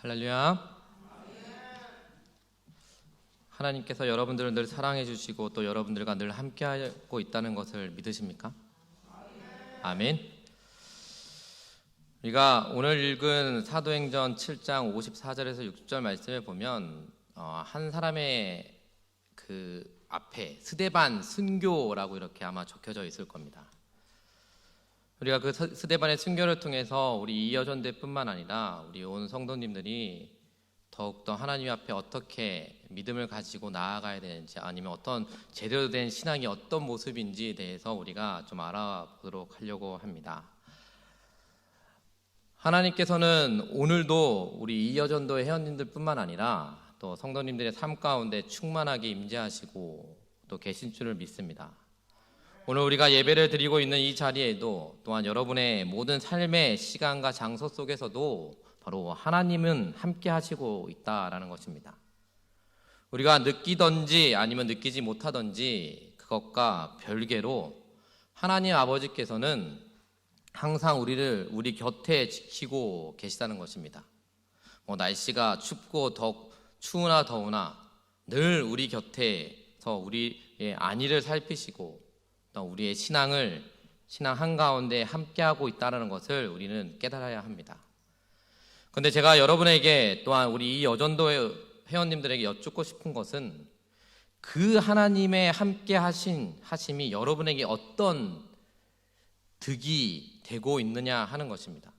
할렐루야. 하나님께서 여러분들을 늘 사랑해 주시고 또 여러분들과 늘 함께하고 있다는 것을 믿으십니까? 아멘. 우리가 오늘 읽은 사도행전 7장 54절에서 60절 말씀을 보면 한 사람의 그 앞에 스데반 순교라고 이렇게 아마 적혀져 있을 겁니다. 우리가 그 스데반의 순교를 통해서 우리 이여전대뿐만 아니라 우리 온 성도님들이 더욱더 하나님 앞에 어떻게 믿음을 가지고 나아가야 되는지, 아니면 어떤 제대로 된 신앙이 어떤 모습인지에 대해서 우리가 좀 알아보도록 하려고 합니다. 하나님께서는 오늘도 우리 이여전도의 회원님들뿐만 아니라 또 성도님들의 삶 가운데 충만하게 임재하시고 또 계신 줄을 믿습니다. 오늘 우리가 예배를 드리고 있는 이 자리에도 또한 여러분의 모든 삶의 시간과 장소 속에서도 바로 하나님은 함께 하시고 있다라는 것입니다. 우리가 느끼든지 아니면 느끼지 못하든지 그것과 별개로 하나님 아버지께서는 항상 우리 곁에 지키고 계시다는 것입니다. 날씨가 춥고 추우나 더우나 늘 우리 곁에서 우리의 안위를 살피시고 또 우리의 신앙 한가운데 함께하고 있다는 것을 우리는 깨달아야 합니다. 그런데 제가 여러분에게 또한 우리 이 여전도의 회원님들에게 여쭙고 싶은 것은 그 하나님의 함께 하심이 여러분에게 어떤 득이 되고 있느냐 하는 것입니다.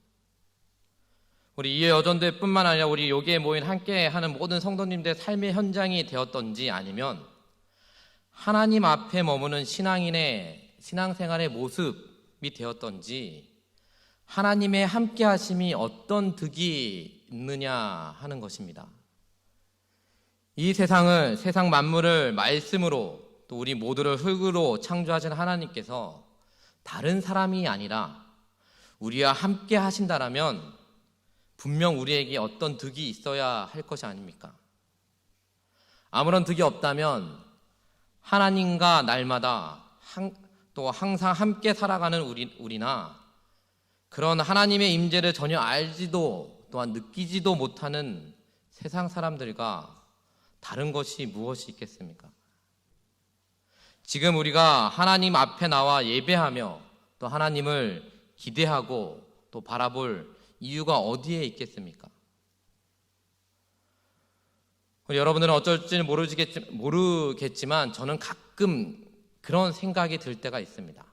우리 이 여전도의 뿐만 아니라 우리 여기에 모인 함께하는 모든 성도님들의 삶의 현장이 되었던지, 아니면 하나님 앞에 머무는 신앙인의 신앙생활의 모습이 되었던지, 하나님의 함께 하심이 어떤 득이 있느냐 하는 것입니다. 이 세상 만물을 말씀으로 또 우리 모두를 흙으로 창조하신 하나님께서 다른 사람이 아니라 우리와 함께 하신다라면 분명 우리에게 어떤 득이 있어야 할 것이 아닙니까? 아무런 득이 없다면 하나님과 날마다 또 항상 함께 살아가는 우리나 그런 하나님의 임재를 전혀 알지도 또한 느끼지도 못하는 세상 사람들과 다른 것이 무엇이 있겠습니까? 지금 우리가 하나님 앞에 나와 예배하며 또 하나님을 기대하고 또 바라볼 이유가 어디에 있겠습니까? 여러분들은 어쩔지 모르겠지만 저는 가끔 그런 생각이 들 때가 있습니다.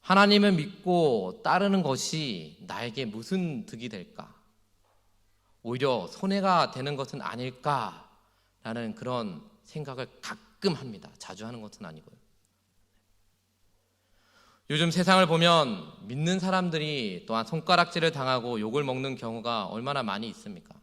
하나님을 믿고 따르는 것이 나에게 무슨 득이 될까? 오히려 손해가 되는 것은 아닐까라는 그런 생각을 가끔 합니다. 자주 하는 것은 아니고요. 요즘 세상을 보면 믿는 사람들이 또한 손가락질을 당하고 욕을 먹는 경우가 얼마나 많이 있습니까?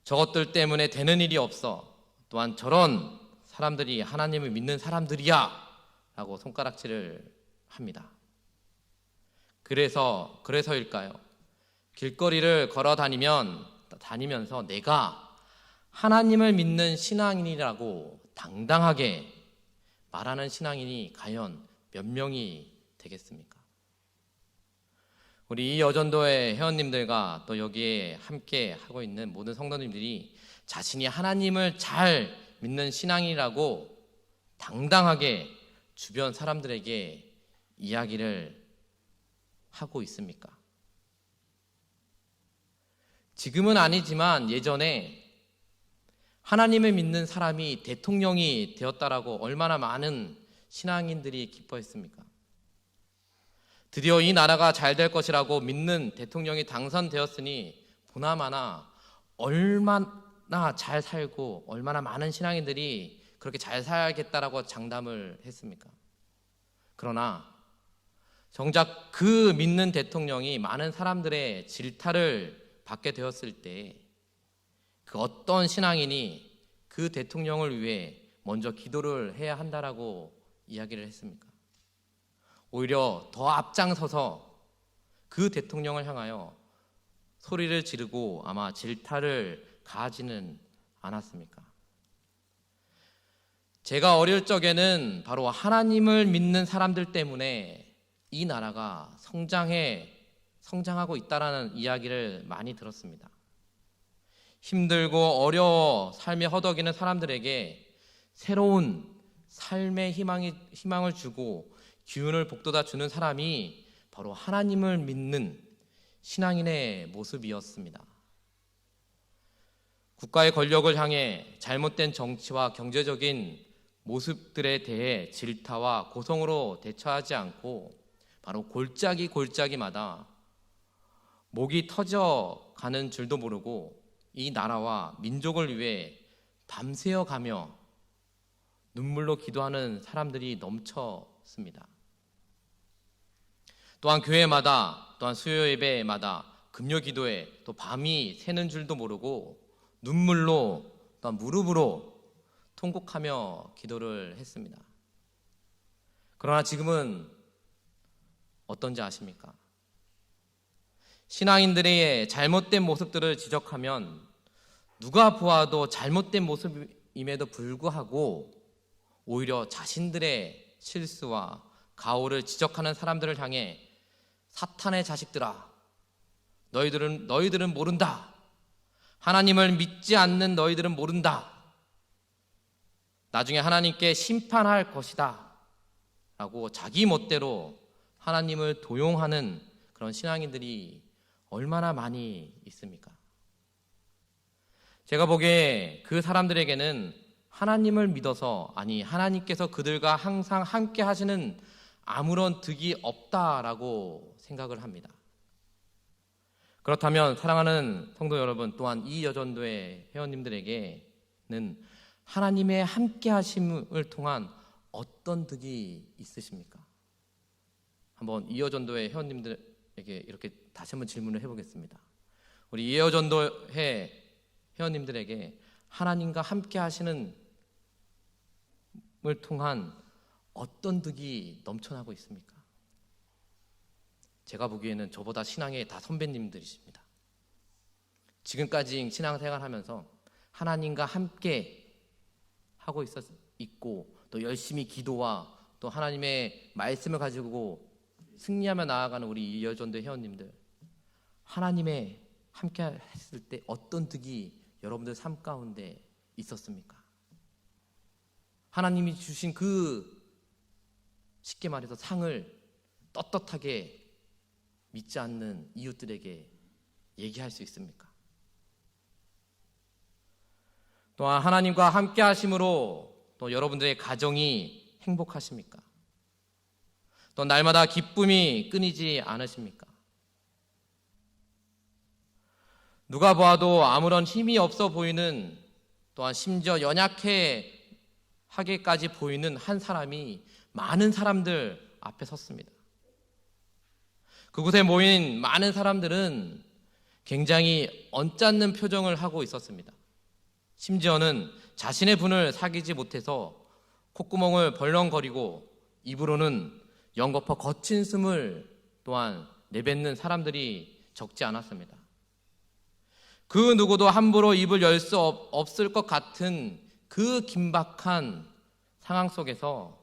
저것들 때문에 되는 일이 없어, 또한 저런 사람들이 하나님을 믿는 사람들이야 라고 손가락질을 합니다. 그래서일까요? 길거리를 걸어 다니면서 내가 하나님을 믿는 신앙인이라고 당당하게 말하는 신앙인이 과연 몇 명이 되겠습니까? 우리 이 여전도의 회원님들과 또 여기에 함께 하고 있는 모든 성도님들이 자신이 하나님을 잘 믿는 신앙이라고 당당하게 주변 사람들에게 이야기를 하고 있습니까? 지금은 아니지만 예전에 하나님을 믿는 사람이 대통령이 되었다라고 얼마나 많은 신앙인들이 기뻐했습니까? 드디어 이 나라가 잘 될 것이라고 믿는 대통령이 당선되었으니 보나마나 얼마나 잘 살고 얼마나 많은 신앙인들이 그렇게 잘 살겠다라고 장담을 했습니까? 그러나 정작 그 믿는 대통령이 많은 사람들의 질타를 받게 되었을 때 그 어떤 신앙인이 그 대통령을 위해 먼저 기도를 해야 한다라고 이야기를 했습니까? 오히려 더 앞장서서 그 대통령을 향하여 소리를 지르고 아마 질타를 가하지는 않았습니까? 제가 어릴 적에는 바로 하나님을 믿는 사람들 때문에 이 나라가 성장해 성장하고 있다라는 이야기를 많이 들었습니다. 힘들고 어려워 삶에 허덕이는 사람들에게 새로운 삶의 희망을 주고 기운을 북돋아 주는 사람이 바로 하나님을 믿는 신앙인의 모습이었습니다. 국가의 권력을 향해 잘못된 정치와 경제적인 모습들에 대해 질타와 고성으로 대처하지 않고 바로 골짜기마다 목이 터져 가는 줄도 모르고 이 나라와 민족을 위해 밤새어 가며 눈물로 기도하는 사람들이 넘쳤습니다. 또한 교회마다, 또한 수요 예배마다, 금요 기도에 또 밤이 새는 줄도 모르고 눈물로, 또한 무릎으로 통곡하며 기도를 했습니다. 그러나 지금은 어떤지 아십니까? 신앙인들의 잘못된 모습들을 지적하면 누가 보아도 잘못된 모습임에도 불구하고 오히려 자신들의 실수와 가오를 지적하는 사람들을 향해 사탄의 자식들아, 너희들은 모른다. 하나님을 믿지 않는 너희들은 모른다. 나중에 하나님께 심판할 것이다. 라고 자기 멋대로 하나님을 도용하는 그런 신앙인들이 얼마나 많이 있습니까? 제가 보기에 그 사람들에게는 하나님을 믿어서, 아니 하나님께서 그들과 항상 함께 하시는 아무런 득이 없다라고 생각을 합니다. 그렇다면 사랑하는 성도 여러분, 또한 이 여전도의 회원님들에게는 하나님의 함께 하심을 통한 어떤 득이 있으십니까? 한번 이 여전도의 회원님들에게 이렇게 다시 한번 질문을 해보겠습니다. 우리 이 여전도의 회원님들에게 하나님과 함께 하시는 을 통한 어떤 득이 넘쳐나고 있습니까? 제가 보기에는 저보다 신앙의 다 선배님들이십니다. 지금까지 신앙생활하면서 하나님과 함께 하고 있고 또 열심히 기도와 또 하나님의 말씀을 가지고 승리하며 나아가는 우리 이여전도 회원님들, 하나님의 함께 했을 때 어떤 득이 여러분들 삶 가운데 있었습니까? 하나님이 주신 그 쉽게 말해서 상을 떳떳하게 믿지 않는 이웃들에게 얘기할 수 있습니까? 또한 하나님과 함께 하심으로 또 여러분들의 가정이 행복하십니까? 또 날마다 기쁨이 끊이지 않으십니까? 누가 보아도 아무런 힘이 없어 보이는, 또한 심지어 하게까지 보이는 한 사람이 많은 사람들 앞에 섰습니다. 그곳에 모인 많은 사람들은 굉장히 언짢는 표정을 하고 있었습니다. 심지어는 자신의 분을 사귀지 못해서 콧구멍을 벌렁거리고 입으로는 연거푸 거친 숨을 또한 내뱉는 사람들이 적지 않았습니다. 그 누구도 함부로 입을 열 수 없을 것 같은 그 긴박한 상황 속에서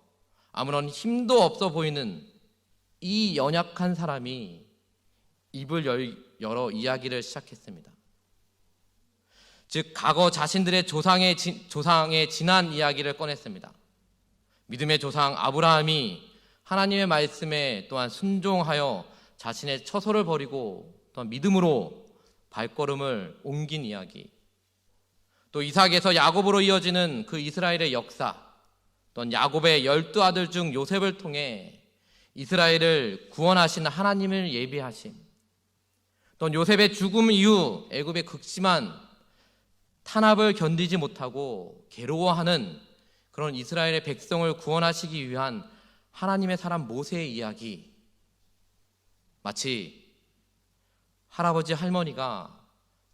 아무런 힘도 없어 보이는 이 연약한 사람이 입을 열어 이야기를 시작했습니다. 즉 과거 자신들의 조상의 지난 이야기를 꺼냈습니다. 믿음의 조상 아브라함이 하나님의 말씀에 또한 순종하여 자신의 처소를 버리고 또한 믿음으로 발걸음을 옮긴 이야기, 또 이삭에서 야곱으로 이어지는 그 이스라엘의 역사, 또한 야곱의 12아들 중 요셉을 통해 이스라엘을 구원하신 하나님을 예비하심, 또한 요셉의 죽음 이후 애굽의 극심한 탄압을 견디지 못하고 괴로워하는 그런 이스라엘의 백성을 구원하시기 위한 하나님의 사람 모세의 이야기, 마치 할아버지 할머니가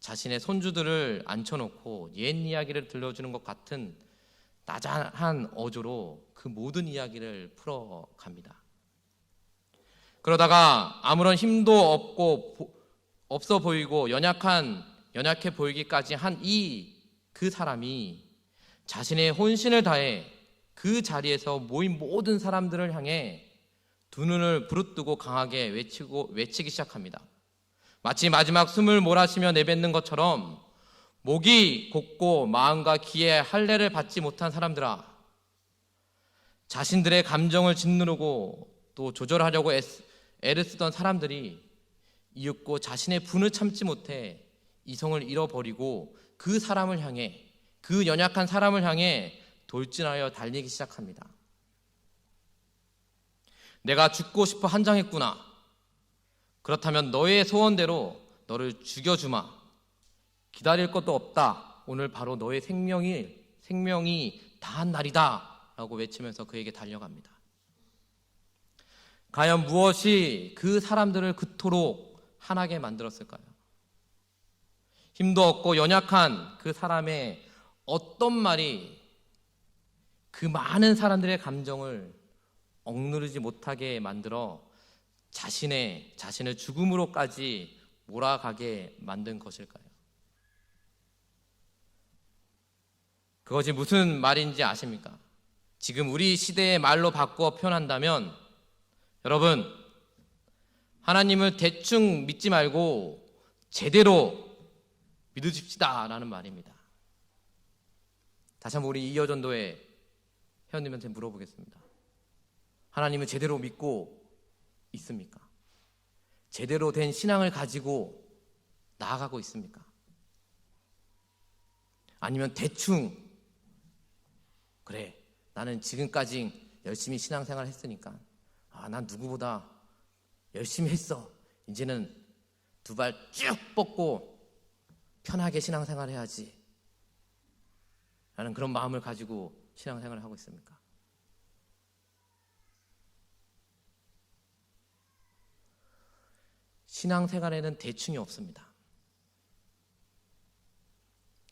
자신의 손주들을 앉혀놓고 옛 이야기를 들려주는 것 같은 나잔한 어조로 그 모든 이야기를 풀어갑니다. 그러다가 아무런 힘도 없어 보이고 연약해 보이기까지 한 그 사람이 자신의 혼신을 다해 그 자리에서 모인 모든 사람들을 향해 두 눈을 부릅뜨고 강하게 외치기 시작합니다. 마치 마지막 숨을 몰아쉬며 내뱉는 것처럼 목이 곧고 마음과 귀에 할례를 받지 못한 사람들아, 자신들의 감정을 짓누르고 또 조절하려고 애를 쓰던 사람들이 이윽고 자신의 분을 참지 못해 이성을 잃어버리고 그 사람을 향해, 그 연약한 사람을 향해 돌진하여 달리기 시작합니다. 내가 죽고 싶어 한장했구나. 그렇다면 너의 소원대로 너를 죽여주마. 기다릴 것도 없다. 오늘 바로 너의 생명이 다한 날이다. 라고 외치면서 그에게 달려갑니다. 과연 무엇이 그 사람들을 그토록 한하게 만들었을까요? 힘도 없고 연약한 그 사람의 어떤 말이 그 많은 사람들의 감정을 억누르지 못하게 만들어 자신을 죽음으로까지 몰아가게 만든 것일까요? 그것이 무슨 말인지 아십니까? 지금 우리 시대의 말로 바꾸어 표현한다면, 여러분, 하나님을 대충 믿지 말고 제대로 믿으십시다 라는 말입니다. 다시 한번 우리 이여전도의 회원님한테 물어보겠습니다. 하나님을 제대로 믿고 있습니까? 제대로 된 신앙을 가지고 나아가고 있습니까? 아니면 대충, 그래, 나는 지금까지 열심히 신앙생활 했으니까 난 누구보다 열심히 했어, 이제는 두 발 쭉 뻗고 편하게 신앙생활 해야지 라는 그런 마음을 가지고 신앙생활을 하고 있습니까? 신앙생활에는 대충이 없습니다.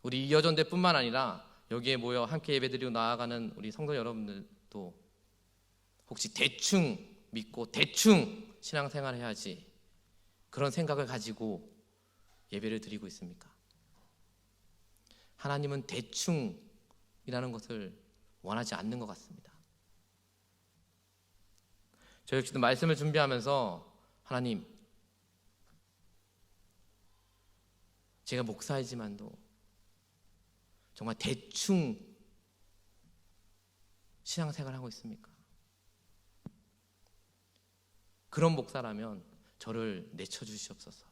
우리 이여전대뿐만 아니라 여기에 모여 함께 예배드리고 나아가는 우리 성도 여러분들도 혹시 대충 믿고 대충 신앙생활 해야지 그런 생각을 가지고 예배를 드리고 있습니까? 하나님은 대충이라는 것을 원하지 않는 것 같습니다. 저 역시도 말씀을 준비하면서 하나님, 제가 목사이지만도 정말 대충 신앙생활을 하고 있습니까? 그런 목사라면 저를 내쳐주시옵소서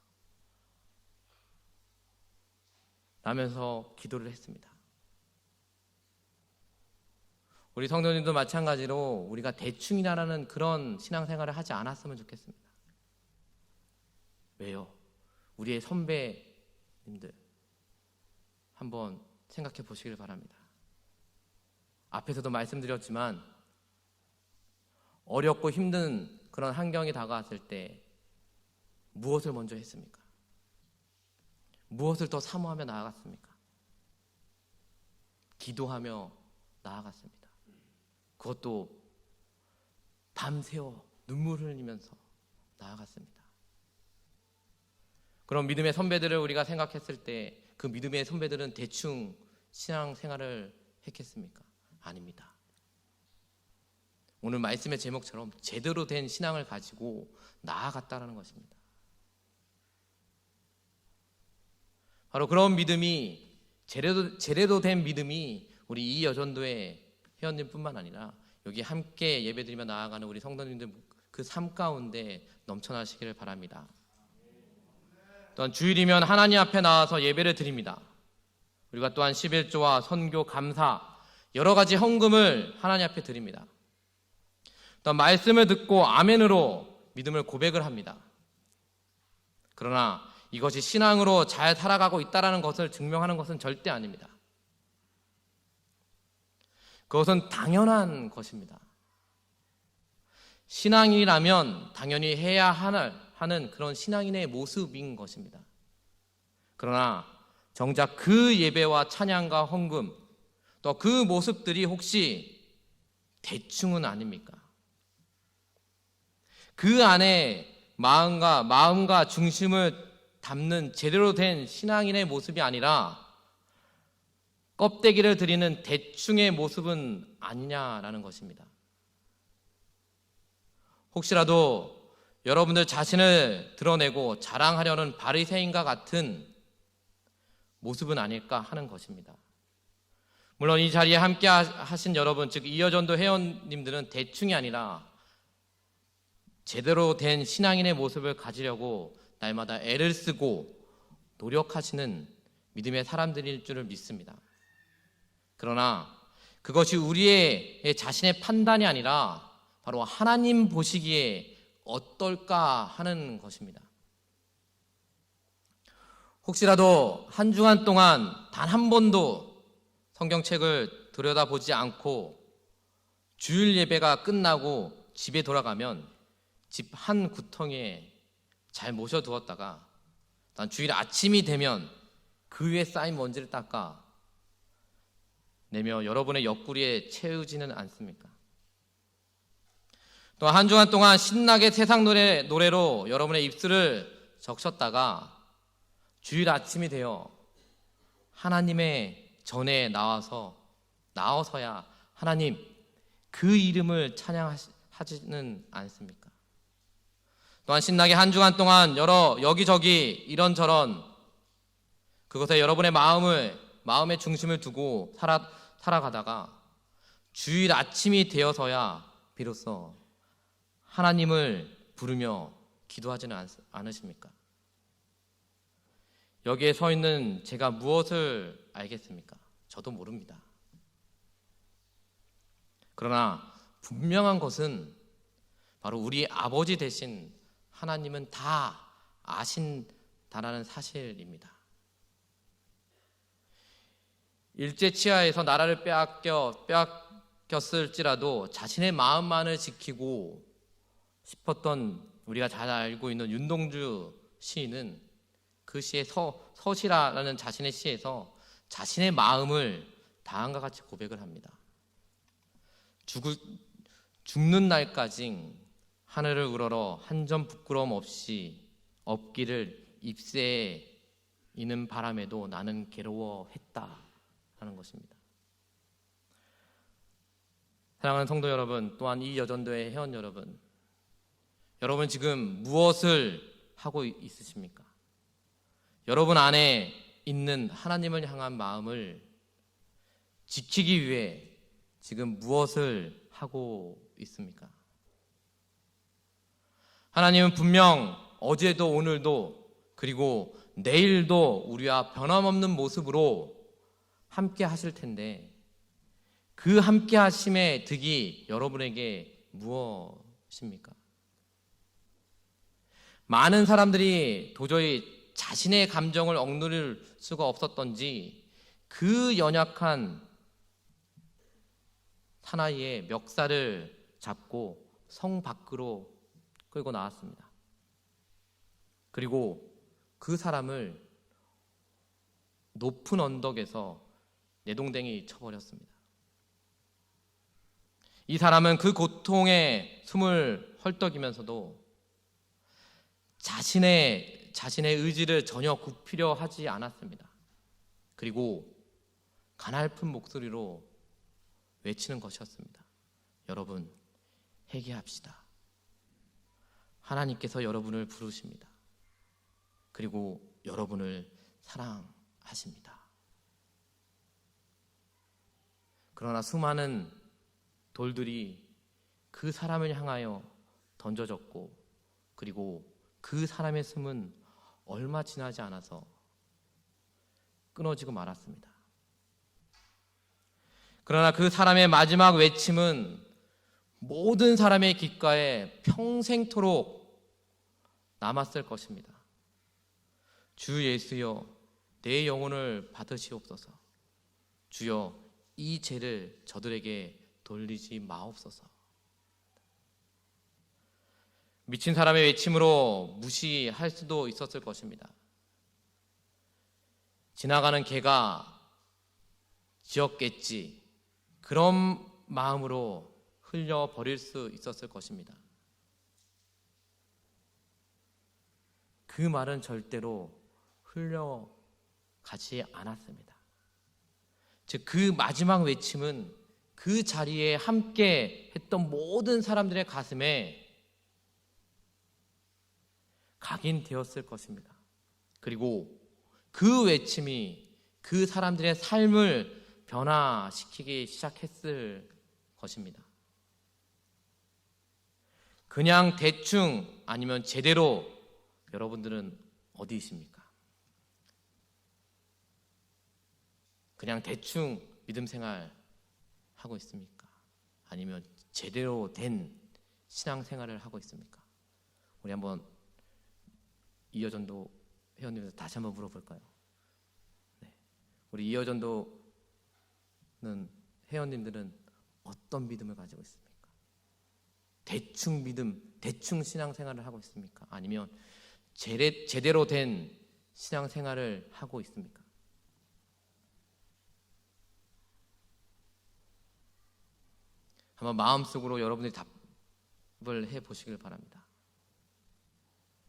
라면서 기도를 했습니다. 우리 성도님도 마찬가지로 우리가 대충이라는 그런 신앙생활을 하지 않았으면 좋겠습니다. 왜요? 우리의 선배님들 한번 생각해 보시길 바랍니다. 앞에서도 말씀드렸지만 어렵고 힘든 그런 환경이 다가왔을 때 무엇을 먼저 했습니까? 무엇을 더 사모하며 나아갔습니까? 기도하며 나아갔습니다. 그것도 밤새워 눈물을 흘리면서 나아갔습니다. 그런 믿음의 선배들을 우리가 생각했을 때 그 믿음의 선배들은 대충 신앙생활을 했겠습니까? 아닙니다. 오늘 말씀의 제목처럼 제대로 된 신앙을 가지고 나아갔다라는 것입니다. 바로 그런 믿음이, 제대로 된 믿음이 우리 이 여전도의 회원님뿐만 아니라 여기 함께 예배드리며 나아가는 우리 성도님들 그 삶 가운데 넘쳐나시기를 바랍니다. 또한 주일이면 하나님 앞에 나와서 예배를 드립니다. 우리가 또한 11조와 선교, 감사, 여러 가지 헌금을 하나님 앞에 드립니다. 또한 말씀을 듣고 아멘으로 믿음을 고백을 합니다. 그러나 이것이 신앙으로 잘 살아가고 있다는 것을 증명하는 것은 절대 아닙니다. 그것은 당연한 것입니다. 신앙이라면 당연히 해야 하는 그런 신앙인의 모습인 것입니다. 그러나 정작 그 예배와 찬양과 헌금, 또 그 모습들이 혹시 대충은 아닙니까? 그 안에 마음과 중심을 담는 제대로 된 신앙인의 모습이 아니라 껍데기를 드리는 대충의 모습은 아니냐라는 것입니다. 혹시라도 여러분들 자신을 드러내고 자랑하려는 바리새인과 같은 모습은 아닐까 하는 것입니다. 물론 이 자리에 함께 하신 여러분, 즉 이여전도 회원님들은 대충이 아니라 제대로 된 신앙인의 모습을 가지려고 날마다 애를 쓰고 노력하시는 믿음의 사람들일 줄을 믿습니다. 그러나 그것이 우리의 자신의 판단이 아니라 바로 하나님 보시기에 어떨까 하는 것입니다. 혹시라도 한 주간 동안 단 한 번도 성경책을 들여다보지 않고 주일 예배가 끝나고 집에 돌아가면 집 한 구덩이에 잘 모셔두었다가 난 주일 아침이 되면 그 위에 쌓인 먼지를 닦아 내며 여러분의 옆구리에 채우지는 않습니까? 또 한 주간 동안 신나게 세상 노래로 여러분의 입술을 적셨다가 주일 아침이 되어 하나님의 전에 나와서야 하나님 그 이름을 찬양하지는 않습니까? 또한 신나게 한 주간 동안 여기저기 이런저런 그것에 여러분의 마음의 중심을 두고 살아가다가 주일 아침이 되어서야 비로소 하나님을 부르며 기도하지는 않으십니까? 여기에 서 있는 제가 무엇을 알겠습니까? 저도 모릅니다. 그러나 분명한 것은 바로 우리 아버지 되신 하나님은 다 아신다라는 사실입니다. 일제치하에서 나라를 빼앗겼을지라도 자신의 마음만을 지키고 싶었던 우리가 잘 알고 있는 윤동주 시인은 그 시의 서시라라는 자신의 시에서 자신의 마음을 다음과 같이 고백을 합니다. 죽는 날까지 하늘을 우러러 한 점 부끄러움 없이 없기를 잎새에 이는 바람에도 나는 괴로워했다 하는 것입니다. 사랑하는 성도 여러분, 또한 이 여전도의 회원 여러분 지금 무엇을 하고 있으십니까? 여러분 안에 있는 하나님을 향한 마음을 지키기 위해 지금 무엇을 하고 있습니까? 하나님은 분명 어제도 오늘도 그리고 내일도 우리와 변함없는 모습으로 함께 하실 텐데 그 함께 하심의 득이 여러분에게 무엇입니까? 많은 사람들이 도저히 자신의 감정을 억누를 수가 없었던지 그 연약한 사나이의 멱살을 잡고 성 밖으로 끌고 나왔습니다. 그리고 그 사람을 높은 언덕에서 내동댕이 쳐버렸습니다. 이 사람은 그 고통에 숨을 헐떡이면서도 자신의 의지를 전혀 굽히려 하지 않았습니다. 그리고 가냘픈 목소리로 외치는 것이었습니다. 여러분, 회개합시다. 하나님께서 여러분을 부르십니다. 그리고 여러분을 사랑하십니다. 그러나 수많은 돌들이 그 사람을 향하여 던져졌고 그리고 그 사람의 숨은 얼마 지나지 않아서 끊어지고 말았습니다. 그러나 그 사람의 마지막 외침은 모든 사람의 귓가에 평생토록 남았을 것입니다. 주 예수여, 내 영혼을 받으시옵소서. 주여, 이 죄를 저들에게 돌리지 마옵소서. 미친 사람의 외침으로 무시할 수도 있었을 것입니다. 지나가는 개가 지었겠지, 그런 마음으로 흘려버릴 수 있었을 것입니다. 그 말은 절대로 흘려가지 않았습니다. 즉, 그 마지막 외침은 그 자리에 함께 했던 모든 사람들의 가슴에 각인되었을 것입니다. 그리고 그 외침이 그 사람들의 삶을 변화시키기 시작했을 것입니다. 그냥 대충 아니면 제대로 여러분들은 어디이십니까? 그냥 대충 믿음 생활 하고 있습니까? 아니면 제대로 된 신앙 생활을 하고 있습니까? 우리 한번 이여전도 회원님들 다시 한번 물어볼까요? 네. 우리 이여전도는 회원님들은 어떤 믿음을 가지고 있습니까? 대충 믿음, 대충 신앙 생활을 하고 있습니까? 아니면 제대로 된 신앙 생활을 하고 있습니까? 한번 마음속으로 여러분들이 답을 해보시길 바랍니다.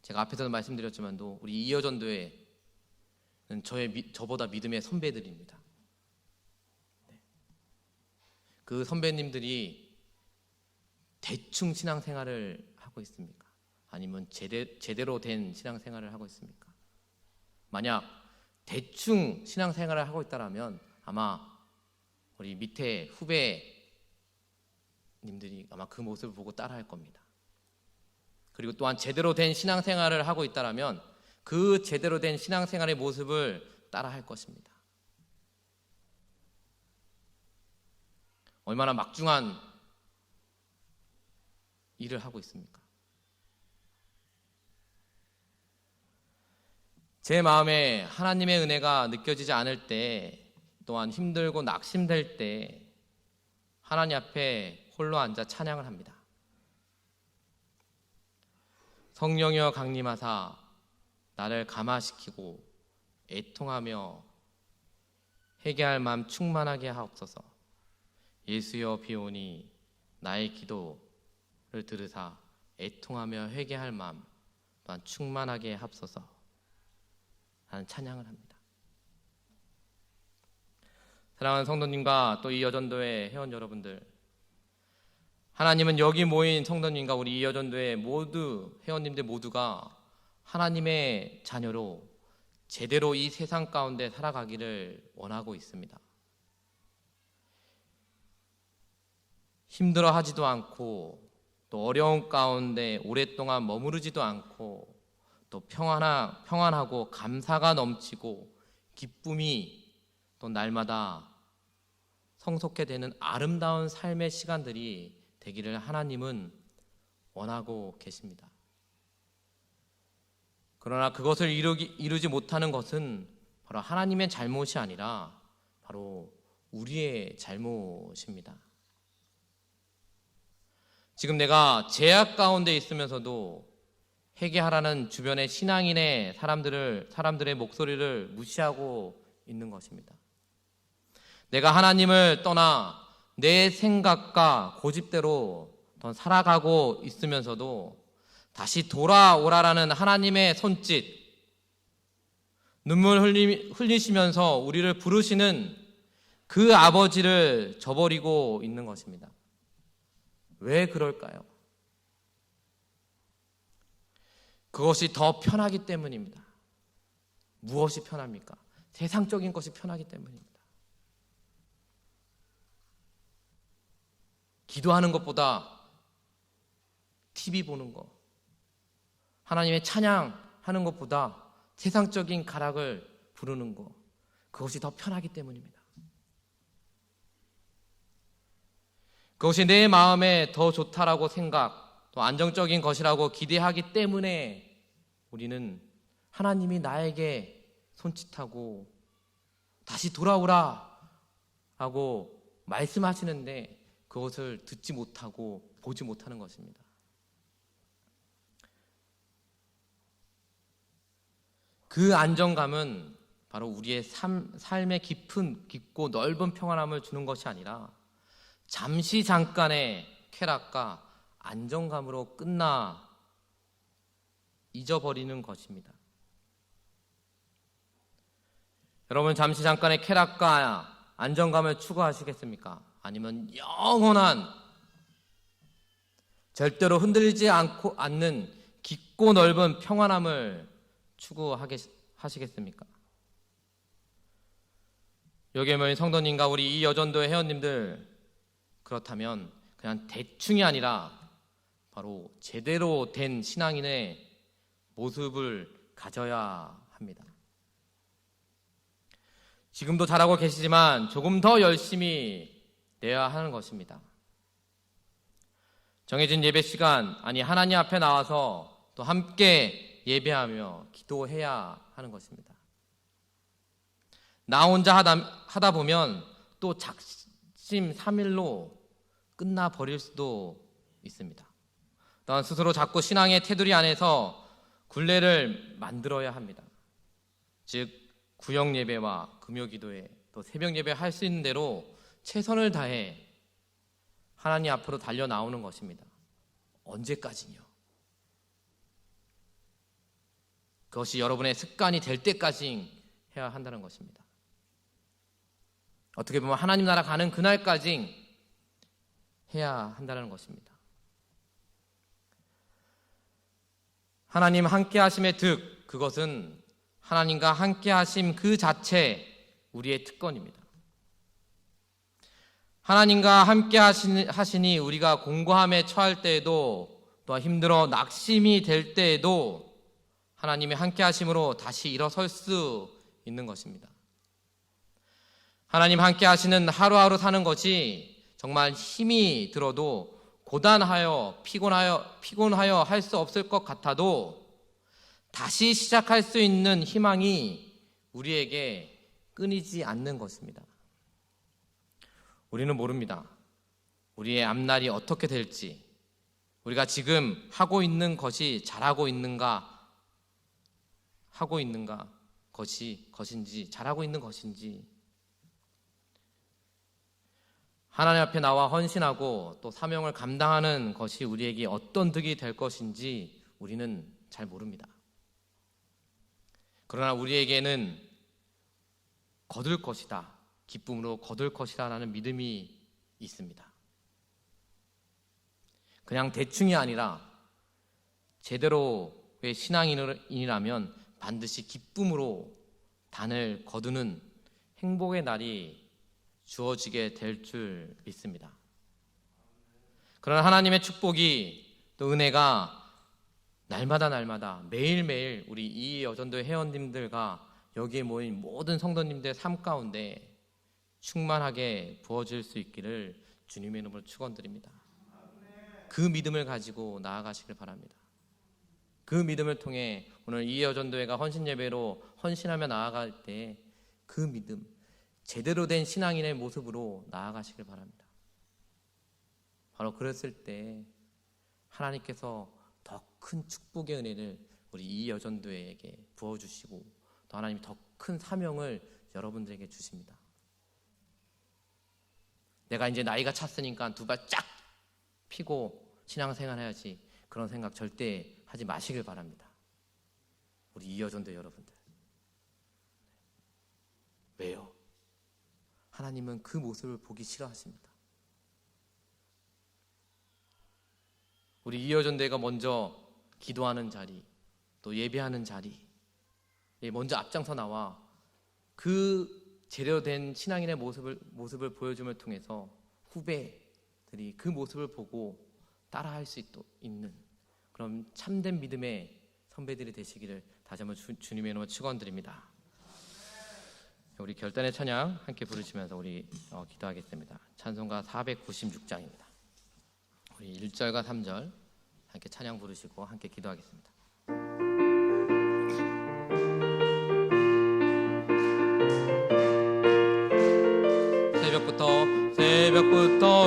제가 앞에서도 말씀드렸지만도 우리 이여전도회는 저보다 믿음의 선배들입니다. 네. 그 선배님들이 대충 신앙생활을 하고 있습니까? 아니면 제대로 된 신앙생활을 하고 있습니까? 만약 대충 신앙생활을 하고 있다면 아마 우리 밑에 후배님들이 아마 그 모습을 보고 따라할 겁니다. 그리고 또한 제대로 된 신앙생활을 하고 있다면 그 제대로 된 신앙생활의 모습을 따라할 것입니다. 얼마나 막중한 일을 하고 있습니까? 제 마음에 하나님의 은혜가 느껴지지 않을 때, 또한 힘들고 낙심될 때 하나님 앞에 홀로 앉아 찬양을 합니다. 성령이여 강림하사 나를 감화시키고 애통하며 회개할 마음 충만하게 하옵소서. 예수여 비오니 나의 기도를 들으사 애통하며 회개할 마음 또한 충만하게 하옵소서 하는 찬양을 합니다. 사랑하는 성도님과 또 이 여전도의 회원 여러분들, 하나님은 여기 모인 성도님과 우리 이 여전도의 모두 회원님들 모두가 하나님의 자녀로 제대로 이 세상 가운데 살아가기를 원하고 있습니다. 힘들어하지도 않고 또 어려운 가운데 오랫동안 머무르지도 않고 또 평안하고 감사가 넘치고 기쁨이 또 날마다 성숙해 되는 아름다운 삶의 시간들이 되기를 하나님은 원하고 계십니다. 그러나 그것을 이루지 못하는 것은 바로 하나님의 잘못이 아니라 바로 우리의 잘못입니다. 지금 내가 제약 가운데 있으면서도 회개하라는 주변의 신앙인의 사람들의 목소리를 무시하고 있는 것입니다. 내가 하나님을 떠나 내 생각과 고집대로 더 살아가고 있으면서도 다시 돌아오라라는 하나님의 손짓, 눈물 흘리시면서 우리를 부르시는 그 아버지를 저버리고 있는 것입니다. 왜 그럴까요? 그것이 더 편하기 때문입니다. 무엇이 편합니까? 세상적인 것이 편하기 때문입니다. 기도하는 것보다 TV 보는 거, 하나님의 찬양하는 것보다 세상적인 가락을 부르는 거, 그것이 더 편하기 때문입니다. 그것이 내 마음에 더 좋다라고 생각, 또 안정적인 것이라고 기대하기 때문에 우리는 하나님이 나에게 손짓하고 다시 돌아오라 하고 말씀하시는데 그것을 듣지 못하고 보지 못하는 것입니다. 그 안정감은 바로 우리의 삶의 깊고 넓은 평안함을 주는 것이 아니라 잠시 잠깐의 쾌락과 안정감으로 끝나 잊어버리는 것입니다. 여러분, 잠시 잠깐의 쾌락과 안정감을 추구하시겠습니까? 아니면 영원한 절대로 흔들리지 않는 깊고 넓은 평안함을 추구하시겠습니까? 여기에 모인 성도님과 우리 이 여전도의 회원님들, 그렇다면 그냥 대충이 아니라 바로 제대로 된 신앙인의 모습을 가져야 합니다. 지금도 잘하고 계시지만 조금 더 열심히 내야 하는 것입니다. 정해진 예배 시간, 아니 하나님 앞에 나와서 또 함께 예배하며 기도해야 하는 것입니다. 나 혼자 하다 보면 또 작심삼일로 끝나버릴 수도 있습니다. 또한 스스로 자꾸 신앙의 테두리 안에서 굴레를 만들어야 합니다. 즉 구역 예배와 금요 기도회, 또 새벽 예배 할 수 있는 대로 최선을 다해 하나님 앞으로 달려 나오는 것입니다. 언제까지요? 그것이 여러분의 습관이 될 때까지 해야 한다는 것입니다. 어떻게 보면 하나님 나라 가는 그날까지 해야 한다는 것입니다. 하나님 함께 하심의 득, 그것은 하나님과 함께 하심 그 자체 우리의 특권입니다. 하나님과 함께 하시니 우리가 공고함에 처할 때에도, 또 힘들어 낙심이 될 때에도 하나님의 함께 하심으로 다시 일어설 수 있는 것입니다. 하나님 함께 하시는 하루하루 사는 것이 정말 힘이 들어도 고단하여 피곤하여 할 수 없을 것 같아도 다시 시작할 수 있는 희망이 우리에게 끊이지 않는 것입니다. 우리는 모릅니다. 우리의 앞날이 어떻게 될지, 우리가 지금 하고 있는 것이 잘하고 있는가, 것인지, 잘하고 있는 것인지, 하나님 앞에 나와 헌신하고 또 사명을 감당하는 것이 우리에게 어떤 득이 될 것인지 우리는 잘 모릅니다. 그러나 우리에게는 거둘 것이다, 기쁨으로 거둘 것이다 라는 믿음이 있습니다. 그냥 대충이 아니라 제대로의 신앙인이라면 반드시 기쁨으로 단을 거두는 행복의 날이 주어지게 될 줄 믿습니다. 그러나 하나님의 축복이, 또 은혜가 날마다 매일매일 우리 이 여전도의 회원님들과 여기에 모인 모든 성도님들의 삶 가운데 충만하게 부어질 수 있기를 주님의 이름으로 축원드립니다. 그 믿음을 가지고 나아가시길 바랍니다. 그 믿음을 통해 오늘 이 여전도회가 헌신 예배로 헌신하며 나아갈 때 그 믿음, 제대로 된 신앙인의 모습으로 나아가시길 바랍니다. 바로 그랬을 때 하나님께서 더 큰 축복의 은혜를 우리 이 여전도회에게 부어주시고, 또 하나님이 더 큰 사명을 여러분들에게 주십니다. 내가 이제 나이가 찼으니까 두 발 쫙 피고 신앙생활 해야지, 그런 생각 절대 하지 마시길 바랍니다. 우리 이 여전도회 여러분들. 왜요? 하나님은 그 모습을 보기 싫어하십니다. 우리 이 여전도회가 먼저 기도하는 자리, 또 예배하는 자리, 먼저 앞장서 나와 그 제대로 된 신앙인의 모습을 보여줌을 통해서 후배들이 그 모습을 보고 따라할 수 있는 그런 참된 믿음의 선배들이 되시기를 다시 한번 주님의 이름으로 축원드립니다. 우리 결단의 찬양 함께 부르시면서 우리 기도하겠습니다. 찬송가 496장입니다. 우리 1절과 3절 함께 찬양 부르시고 함께 기도하겠습니다. 새벽부터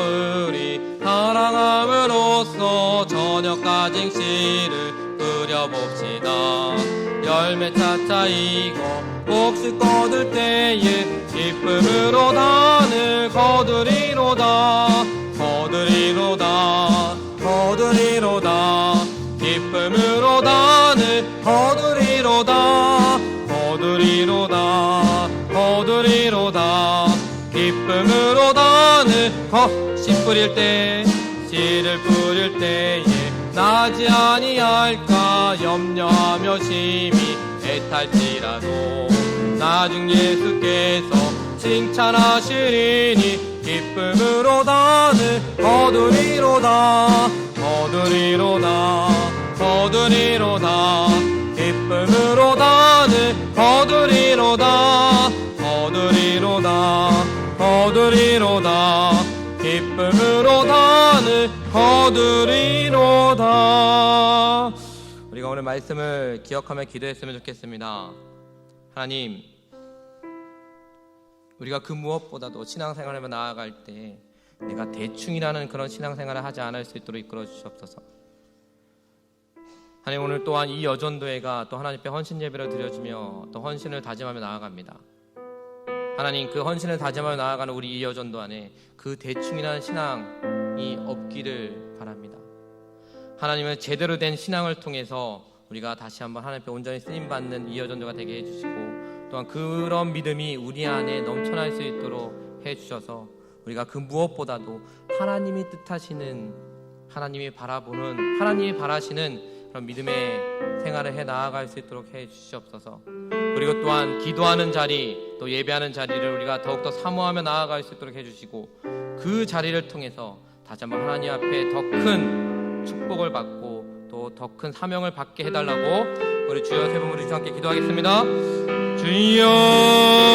우리 사랑함으로써 저녁까지 씨를 끓여봅시다. 열매 차차 익어 몫을 거둘 때에 기쁨으로 단을 거두리로다. 기쁨으로 단을 거두리로다. 기쁨으로 단을 씨를 뿌릴 때에 나지 아니할까 염려하며 심히 애탈지라도 나중 예수께서 칭찬하시리니 기쁨으로 단을 거두리로다 거두리로다 거두리로다 기쁨으로 단을 거두리로다 거두리로다 거두리로다 기쁨으로 단을 거두리로다. 우리가 오늘 말씀을 기억하며 기도했으면 좋겠습니다. 하나님, 우리가 그 무엇보다도 신앙생활을 나아갈 때 내가 대충이라는 그런 신앙생활을 하지 않을 수 있도록 이끌어 주시옵소서. 하나님, 오늘 또한 이 여전도회가 또 하나님 앞에 헌신 예배를 드려주며 또 헌신을 다짐하며 나아갑니다. 하나님, 그 헌신을 다짐하며 나아가는 우리 이 여전도 안에 그 대충이라는 신앙이 없기를 바랍니다. 하나님은 제대로 된 신앙을 통해서 우리가 다시 한번 하나님 앞에 온전히 쓰임받는 이 여전도가 되게 해주시고, 또한 그런 믿음이 우리 안에 넘쳐날 수 있도록 해주셔서 우리가 그 무엇보다도 하나님이 뜻하시는, 하나님이 바라보는, 하나님이 바라시는 그런 믿음의 생활을 해 나아갈 수 있도록 해 주시옵소서. 그리고 또한 기도하는 자리, 또 예배하는 자리를 우리가 더욱더 사모하며 나아갈 수 있도록 해주시고, 그 자리를 통해서 다시 한번 하나님 앞에 더 큰 축복을 받고 또 더 큰 사명을 받게 해달라고 우리 주여 세 분 우리 함께 기도하겠습니다. 주여